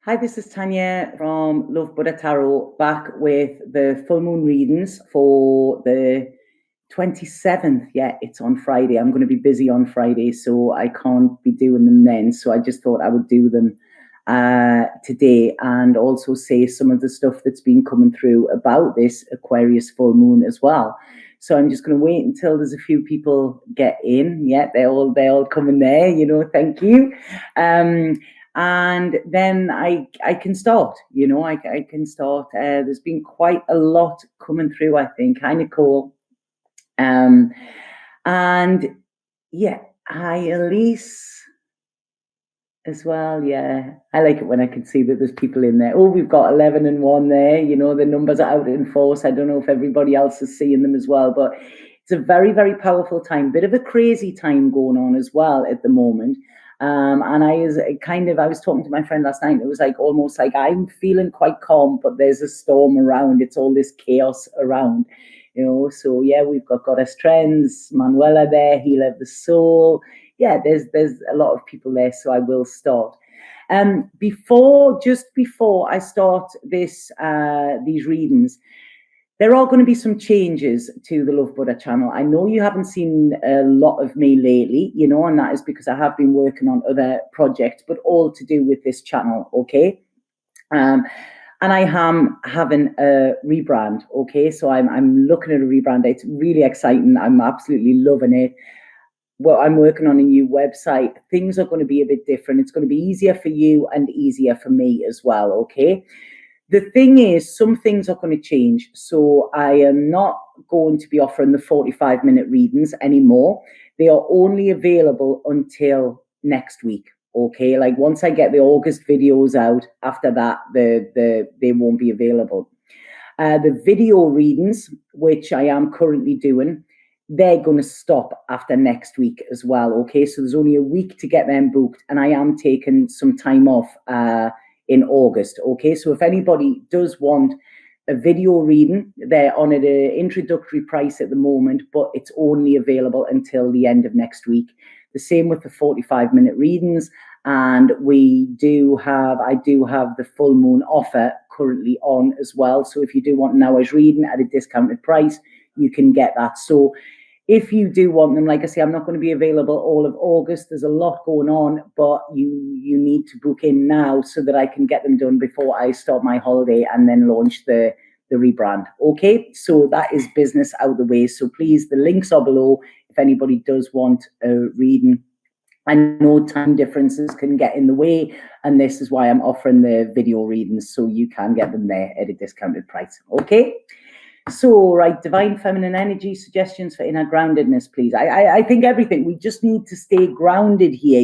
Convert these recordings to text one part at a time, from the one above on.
Hi, this is Tanya from Love Buddha Tarot, back with the full moon readings for the 27th. Yeah, it's on Friday. I'm going to be busy on Friday, so I can't be doing them then. So I just thought I would do them today and also say some of the stuff that's been coming through about this Aquarius full moon as well. So I'm just going to wait until there's a few people get in. Yeah, they're all coming there, thank you. And then I can start, I can start. There's been quite a lot coming through, I think, kind of cool. And yeah, Elise as well. Yeah, I like it when I can see that there's people in there. Oh, we've got 11 and 1 there. The numbers are out in force. I don't know if everybody else is seeing them as well, but it's a very, very powerful time. Bit of a crazy time going on as well at the moment. And I was talking to my friend last night. It was like almost like I'm feeling quite calm, but there's a storm around. It's all this chaos around, So yeah, we've got Goddess Trends, Manuela there, Healer of the Soul. Yeah, there's a lot of people there, so I will start. Before I start these readings, there are going to be some changes to the Love Buddha channel. I know you haven't seen a lot of me lately, and that is because I have been working on other projects, but all to do with this channel, okay? And I am having a rebrand, okay? So I'm looking at a rebrand. It's really exciting. I'm absolutely loving it. Well, I'm working on a new website. Things are going to be a bit different. It's going to be easier for you and easier for me as well, okay? The thing is, some things are going to change. So I am not going to be offering the 45-minute readings anymore. They are only available until next week. Okay, like once I get the August videos out, after that, they won't be available. The video readings, which I am currently doing, they're going to stop after next week as well. Okay, so there's only a week to get them booked, and I am taking some time off in August. Okay, so if anybody does want a video reading, they're on an introductory price at the moment, but it's only available until the end of next week. The same with the 45-minute readings, and I do have the full moon offer currently on as well. So if you do want an hour's reading at a discounted price, you can get that. So if you do want them, like I say, I'm not going to be available all of August. There's a lot going on, but you need to book in now so that I can get them done before I start my holiday and then launch the rebrand. Okay, so that is business out the way. So please, the links are below if anybody does want a reading. I know time differences can get in the way, and this is why I'm offering the video readings, so you can get them there at a discounted price. Okay. So, right, divine feminine energy suggestions for inner groundedness, please. I think everything. We just need to stay grounded here,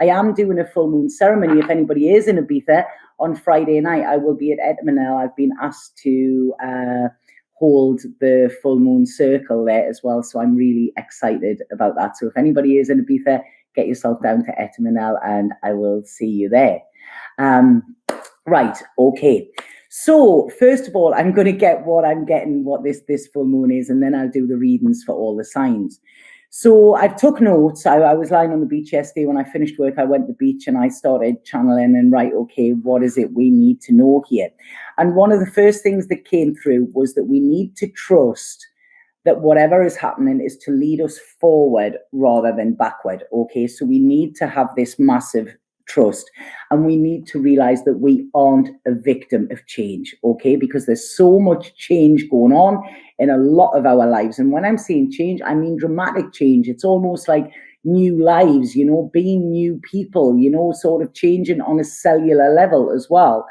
I am doing a full moon ceremony. If anybody is in Ibiza on Friday night, I will be at Etamanel. I've been asked to hold the full moon circle there as well. So I'm really excited about that. So if anybody is in Ibiza, get yourself down to Etamanel and I will see you there. Right, okay. So first of all, I'm going to get what this full moon is, and then I'll do the readings for all the signs. So I've took notes. I was lying on the beach yesterday. When I finished work, I went to the beach and I started channeling and okay, what is it we need to know here? And one of the first things that came through was that we need to trust that whatever is happening is to lead us forward rather than backward. Okay, so we need to have this massive trust, and we need to realize that we aren't a victim of change, okay, because there's so much change going on in a lot of our lives. And when I'm saying change, I mean dramatic change. It's almost like new lives, being new people, sort of changing on a cellular level as well.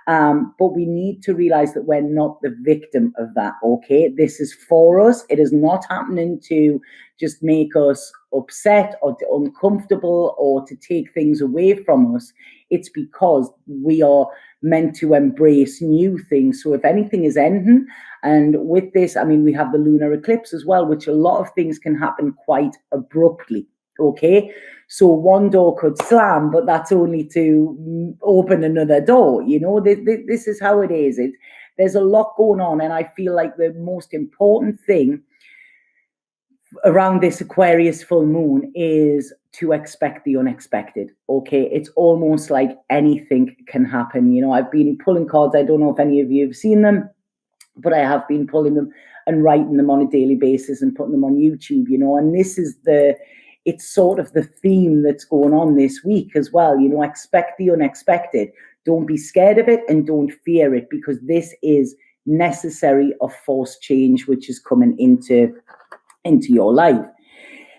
But we need to realize that we're not the victim of that, okay? This is for us. It is not happening to just make us upset or uncomfortable or to take things away from us. It's because we are meant to embrace new things. So if anything is ending, and with this, I mean, we have the lunar eclipse as well, which a lot of things can happen quite abruptly. Okay, so one door could slam, but that's only to open another door. This is how it is. There's a lot going on, and I feel like the most important thing around this Aquarius full moon is to expect the unexpected. Okay, it's almost like anything can happen. You know, I've been pulling cards. I don't know if any of you have seen them, but I have been pulling them and writing them on a daily basis and putting them on YouTube, you know, and this is it's sort of the theme that's going on this week as well. You know, expect the unexpected. Don't be scared of it and don't fear it, because this is necessary of forced change, which is coming into your life.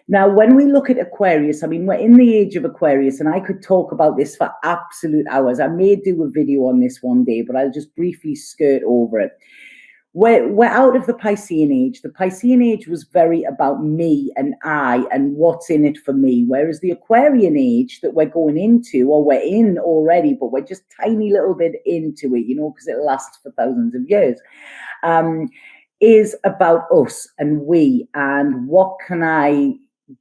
Now, when we look at Aquarius, I mean, we're in the age of Aquarius, and I could talk about this for absolute hours. I may do a video on this one day, but I'll just briefly skirt over it. We're out of the Piscean age. The Piscean age was very about me and I and what's in it for me, whereas the Aquarian age that we're going into, or we're in already, but we're just tiny little bit into it, you know, because it lasts for thousands of years, is about us and we and what can I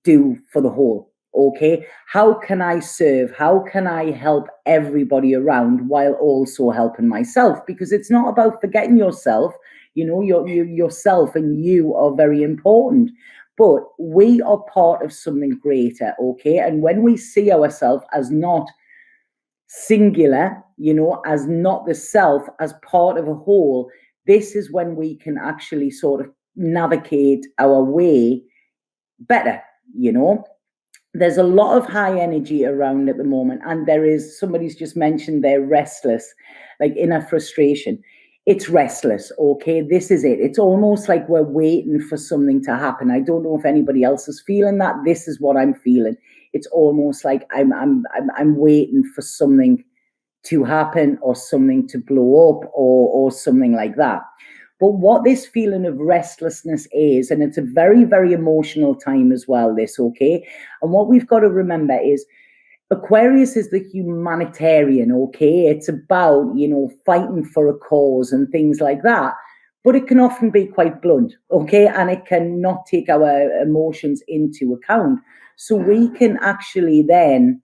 do for the whole. Okay, how can I serve? How can I help everybody around while also helping myself? Because it's not about forgetting yourself. You know, yourself and you are very important, but we are part of something greater. Okay, and when we see ourselves as not singular, you know, as not the self, as part of a whole, this is when we can actually sort of navigate our way better, you know. There's a lot of high energy around at the moment, and somebody's just mentioned they're restless, like inner frustration. It's restless, okay? This is it. It's almost like we're waiting for something to happen. I don't know if anybody else is feeling that. This is what I'm feeling. It's almost like I'm waiting for something to happen, or something to blow up, or something like that. But what this feeling of restlessness is, and it's a very, very emotional time as well, this, okay? And what we've got to remember is Aquarius is the humanitarian, okay? It's about, you know, fighting for a cause and things like that. But it can often be quite blunt, okay? And it can not take our emotions into account. So we can actually then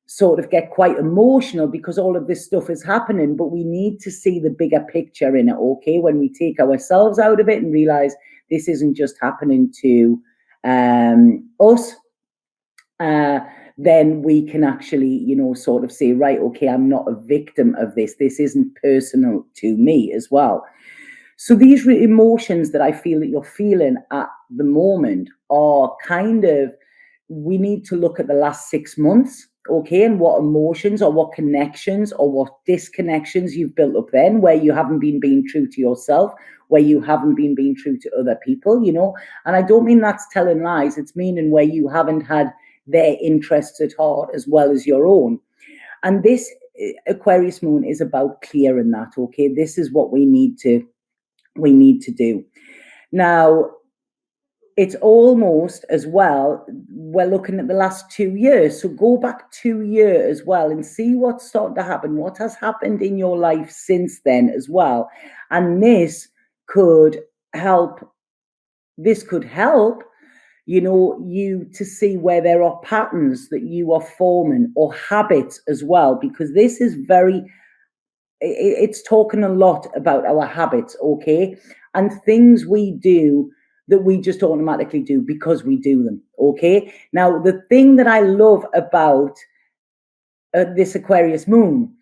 sort of get quite emotional because all of this stuff is happening, but we need to see the bigger picture in it, okay? When we take ourselves out of it and realize this isn't just happening to us, then we can actually, you know, sort of say, right, okay, I'm not a victim of this. This isn't personal to me as well. So these emotions that I feel that you're feeling at the moment are kind of, we need to look at the last 6 months, okay, and what emotions or what connections or what disconnections you've built up then, where you haven't been being true to yourself, where you haven't been being true to other people, you know. And I don't mean that's telling lies. It's meaning where you haven't had their interests at heart as well as your own. And this Aquarius moon is about clearing that, okay? This is what we need to do. Now, it's almost as well, we're looking at the last 2 years. So go back 2 years as well and see what's starting to happen, what has happened in your life since then as well. And this could help, you know, you to see where there are patterns that you are forming or habits as well, because this is it's talking a lot about our habits, okay? And things we do that we just automatically do because we do them, okay? Now, the thing that I love about this Aquarius moon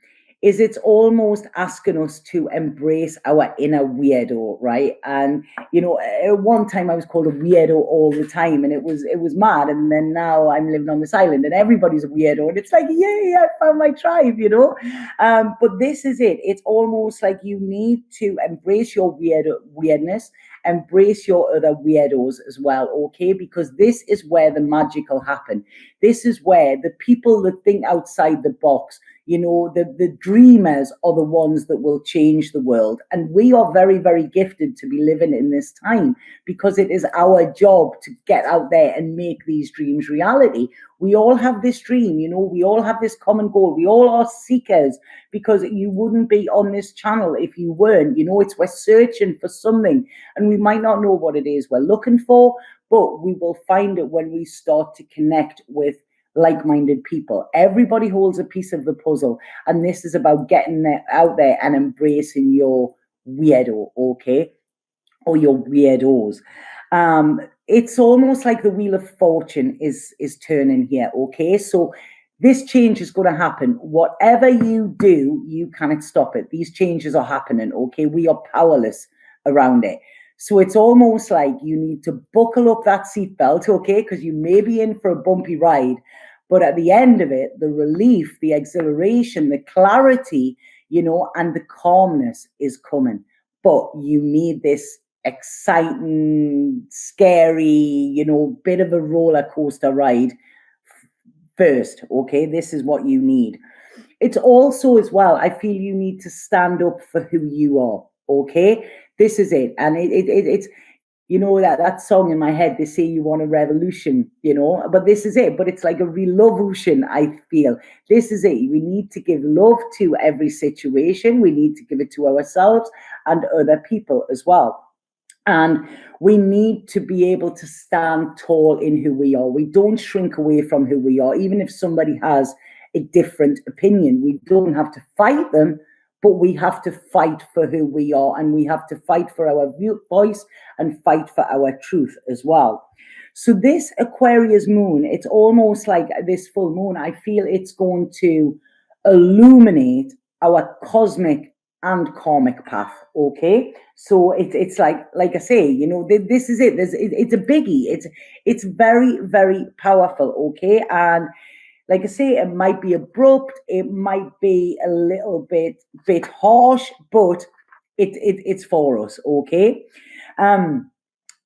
is it's almost asking us to embrace our inner weirdo, right? And, you know, at one time I was called a weirdo all the time, and it was mad. And then now I'm living on this island and everybody's a weirdo. And it's like, yay, I found my tribe, you know? But this is it. It's almost like you need to embrace your weirdness, embrace your other weirdos as well, okay? Because this is where the magic will happen. This is where the people that think outside the box, you know, the dreamers are the ones that will change the world. And we are very, very gifted to be living in this time, because it is our job to get out there and make these dreams reality. We all have this dream, you know, we all have this common goal. We all are seekers, because you wouldn't be on this channel if you weren't. You know, we're searching for something, and we might not know what it is we're looking for, but we will find it when we start to connect with like-minded people. Everybody holds a piece of the puzzle, and this is about getting out there and embracing your weirdo, okay, or your weirdos. it's almost like the wheel of fortune is turning here. Okay, so this change is going to happen. Whatever you do, you cannot stop it. These changes are happening. Okay, we are powerless around it. So it's almost like you need to buckle up that seatbelt, okay, because you may be in for a bumpy ride, but at the end of it, the relief, the exhilaration, the clarity, and the calmness is coming. But you need this exciting, scary, bit of a roller coaster ride first. Okay, this is what you need. It's also, as well, I feel you need to stand up for who you are. Okay, this is it. And it's that song in my head, they say you want a revolution, but this is it. But it's like a revolution, I feel. This is it. We need to give love to every situation. We need to give it to ourselves and other people as well. And we need to be able to stand tall in who we are. We don't shrink away from who we are, even if somebody has a different opinion. We don't have to fight them, but we have to fight for who we are, and we have to fight for our voice and fight for our truth as well. So this Aquarius moon, it's almost like this full moon. I feel it's going to illuminate our cosmic and karmic path. Okay, so it's like I say, this is it. It's a biggie. It's very, very powerful. Okay, and like I say, it might be abrupt, it might be a little bit harsh, but it's for us. Okay,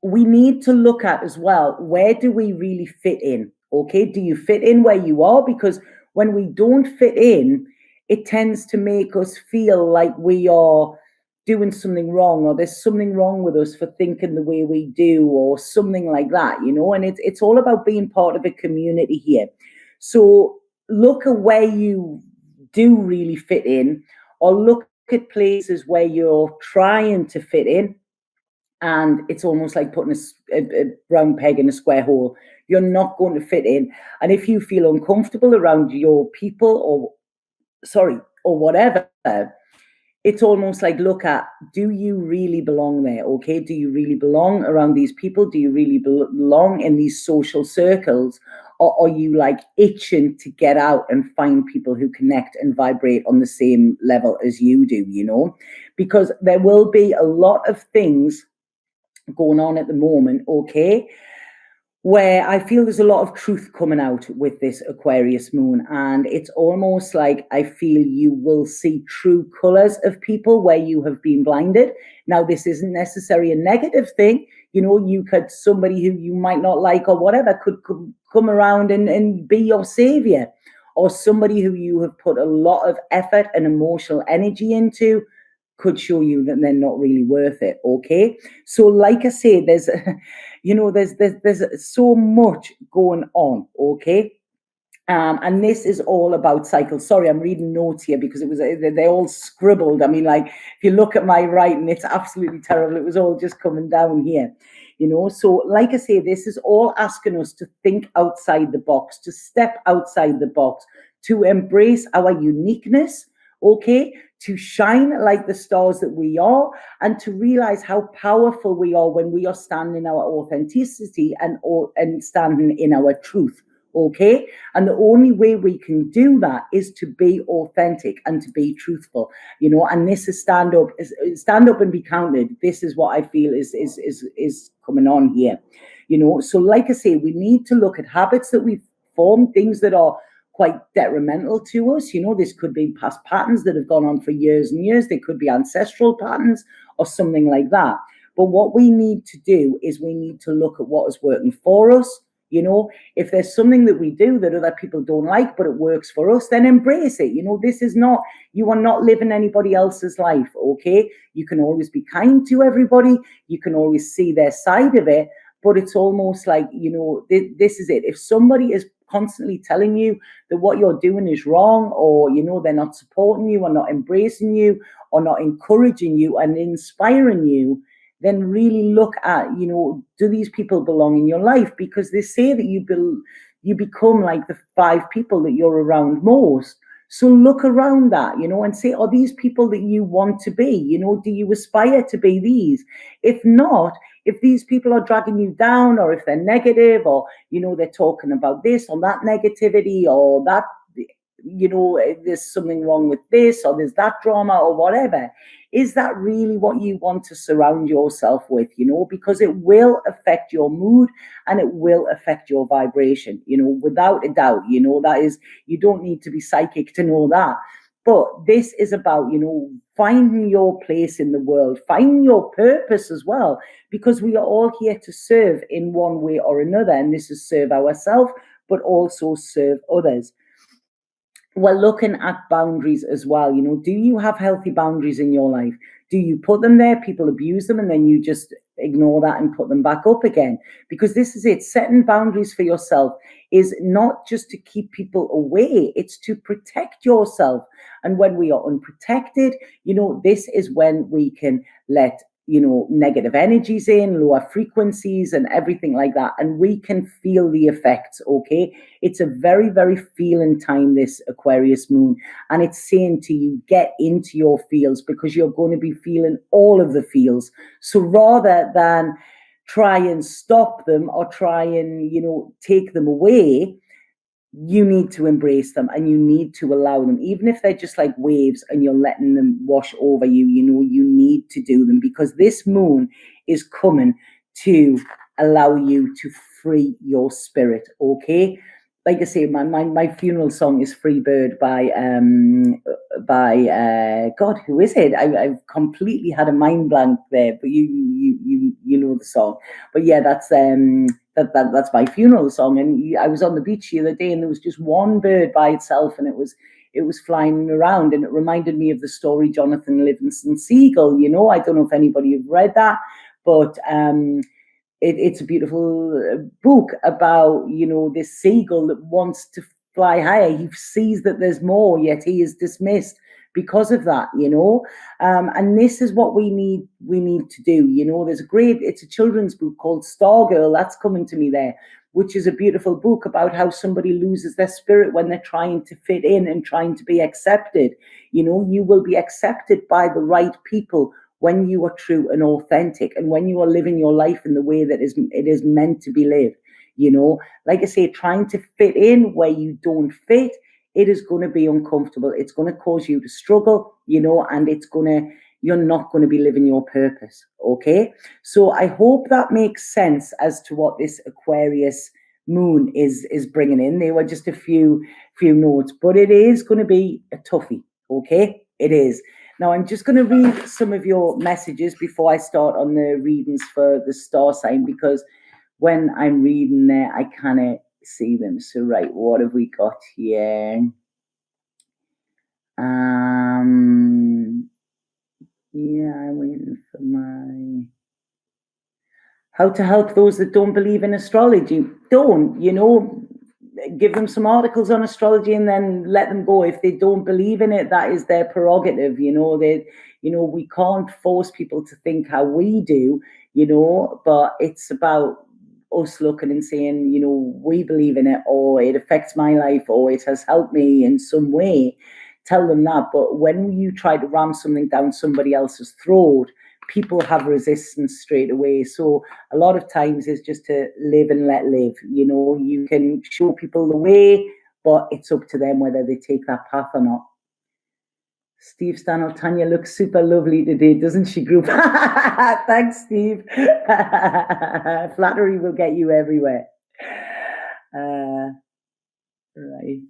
we need to look at as well, where do we really fit in? Okay, do you fit in where you are? Because when we don't fit in, it tends to make us feel like we are doing something wrong, or there's something wrong with us for thinking the way we do, or something like that, and it's all about being part of a community here. So look at where you do really fit in, or look at places where you're trying to fit in, and it's almost like putting a round peg in a square hole. You're not going to fit in. And if you feel uncomfortable around your people, or whatever, it's almost like, look at, do you really belong there? Okay, do you really belong around these people? Do you really belong in these social circles? Or are you like itching to get out and find people who connect and vibrate on the same level as you do, Because there will be a lot of things going on at the moment, okay, where I feel there's a lot of truth coming out with this Aquarius moon. And it's almost like I feel you will see true colors of people where you have been blinded. Now, this isn't necessarily a negative thing. You could, somebody who you might not like or whatever could come around and be your savior, or somebody who you have put a lot of effort and emotional energy into could show you that they're not really worth it. Okay, so like I say, there's there's so much going on. Okay, and this is all about cycles. Sorry, I'm reading notes here because they all scribbled. I mean, like, if you look at my writing, it's absolutely terrible. It was all just coming down here, So like I say, this is all asking us to think outside the box, to step outside the box, to embrace our uniqueness. Okay, to shine like the stars that we are, and to realize how powerful we are when we are standing in our authenticity and standing in our truth. Okay, and the only way we can do that is to be authentic and to be truthful, and this is stand up and be counted. This is what I feel is coming on here, So like I say, we need to look at habits that we've formed, things that are quite detrimental to us. This could be past patterns that have gone on for years and years. They could be ancestral patterns or something like that. But what we need to do is we need to look at what is working for us. If there's something that we do that other people don't like, but it works for us, then embrace it. This is not, you are not living anybody else's life. Okay, you can always be kind to everybody. You can always see their side of it. But it's almost like, this is it. If somebody is constantly telling you that what you're doing is wrong, or, they're not supporting you, or not embracing you, or not encouraging you and inspiring you, then really look at, do these people belong in your life? Because they say that you become like the 5 people that you're around most. So look around that, and say, are these people that you want to be? Do you aspire to be these? If not, if these people are dragging you down, or if they're negative, or, you know, they're talking about this or that negativity, or that, you know, there's something wrong with this, or there's that drama, or whatever, is that really what you want to surround yourself with? You know, because it will affect your mood and it will affect your vibration, you know, without a doubt. You know, that is, you don't need to be psychic to know that. But this is about, you know, finding your place in the world, finding your purpose as well, because we are all here to serve in one way or another. And this is serve ourselves, but also serve others. We're looking at boundaries as well. You know, do you have healthy boundaries in your life? Do you put them there, people abuse them, and then you just ignore that and put them back up again? Because this is it. Setting boundaries for yourself is not just to keep people away, it's to protect yourself. And when we are unprotected, you know, this is when we can let, you know, negative energies in, lower frequencies and everything like that, and we can feel the effects. Okay, it's a very, very feeling time, this Aquarius moon, and it's saying to you, get into your feels, because you're going to be feeling all of the feels. So rather than try and stop them or try and, you know, take them away, you need to embrace them and you need to allow them, even if they're just like waves and you're letting them wash over you. You know, you need to do them, because this moon is coming to allow you to free your spirit. Okay, like I say, my funeral song is Free Bird by God, who is it? I've completely had a mind blank there, but you know the song. But yeah, that's that's my funeral song. And I was on the beach the other day, and there was just one bird by itself, and it was flying around, and it reminded me of the story Jonathan Livingston Seagull. You know, I don't know if anybody have read that, but it's a beautiful book about, you know, this seagull that wants to fly higher. He sees that there's more, yet he is dismissed because of that, you know. And this is what we need to do. You know, it's a children's book called Stargirl, that's coming to me there, which is a beautiful book about how somebody loses their spirit when they're trying to fit in and trying to be accepted. You know, you will be accepted by the right people when you are true and authentic, and when you are living your life in the way that it is meant to be lived. You know, like I say, trying to fit in where you don't fit, it is going to be uncomfortable. It's going to cause you to struggle, you know, and you're not going to be living your purpose. Okay, so I hope that makes sense as to what this Aquarius moon is bringing in. They were just a few notes, but it is going to be a toughie. Okay, it is. Now, I'm just going to read some of your messages before I start on the readings for the star sign, because when I'm reading there, I kind of see them. So, right, what have we got here? Yeah, I'm waiting for my... How to help those that don't believe in astrology. Don't, you know, give them some articles on astrology and then let them go. If they don't believe in it, that is their prerogative. You know, we can't force people to think how we do, you know, but it's about us looking and saying, you know, we believe in it, or it affects my life, or it has helped me in some way. Tell them that. But when you try to ram something down somebody else's throat, people have resistance straight away. So a lot of times it's just to live and let live. You know, you can show people the way, but it's up to them whether they take that path or not. Steve Stanley, Tanya looks super lovely today, doesn't she, group? Thanks, Steve. Flattery will get you everywhere. Right.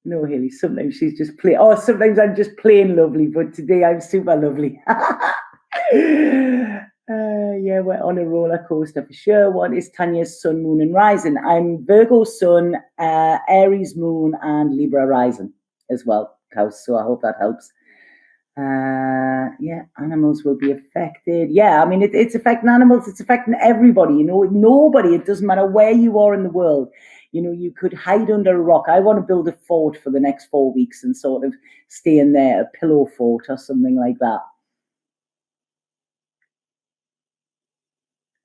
No, Haley, sometimes she's just plain. Oh, sometimes I'm just plain lovely, but today I'm super lovely. Yeah, we're on a roller coaster for sure. What is Tanya's sun, moon, and rising? I'm Virgo sun, Aries moon, and Libra rising as well, Cows. So I hope that helps. Yeah, animals will be affected. Yeah, I mean, it's affecting animals. It's affecting everybody. You know, nobody. It doesn't matter where you are in the world. You know, you could hide under a rock. I want to build a fort for the next 4 weeks and sort of stay in there, a pillow fort or something like that.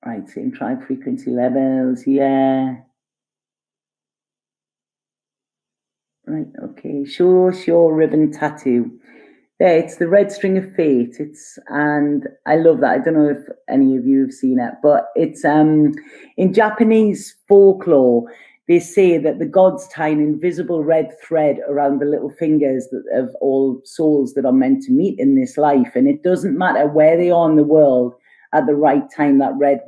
Right, same tribe frequency levels. Yeah. Right, okay. Sure ribbon tattoo. There, it's the red string of fate. And I love that. I don't know if any of you have seen it, but it's in Japanese folklore. They say that the gods tie an invisible red thread around the little fingers of all souls that are meant to meet in this life, and it doesn't matter where they are in the world. At the right time, that red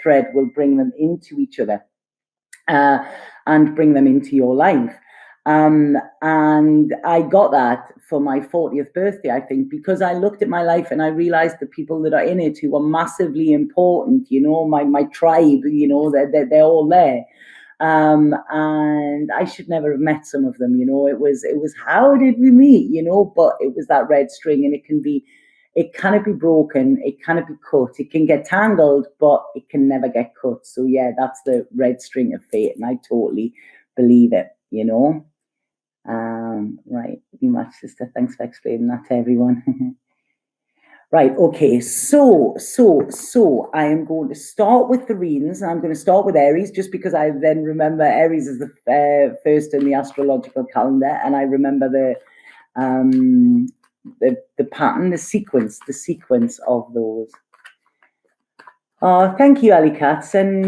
thread will bring them into each other, and bring them into your life. And I got that for my 40th birthday, I think, because I looked at my life and I realized the people that are in it who are massively important, my tribe, they're all there. And I should never have met some of them, it was how did we meet, but it was that red string, and it cannot be broken, it cannot be cut, it can get tangled, but it can never get cut. So yeah, that's the red string of fate, and I totally believe it, right, you match, sister. Thanks for explaining that to everyone. Right, okay, so I am going to start with the readings, and I'm going to start with Aries, just because I then remember Aries is the first in the astrological calendar, and I remember the pattern, the sequence of those. Oh, thank you, Ali Katz, and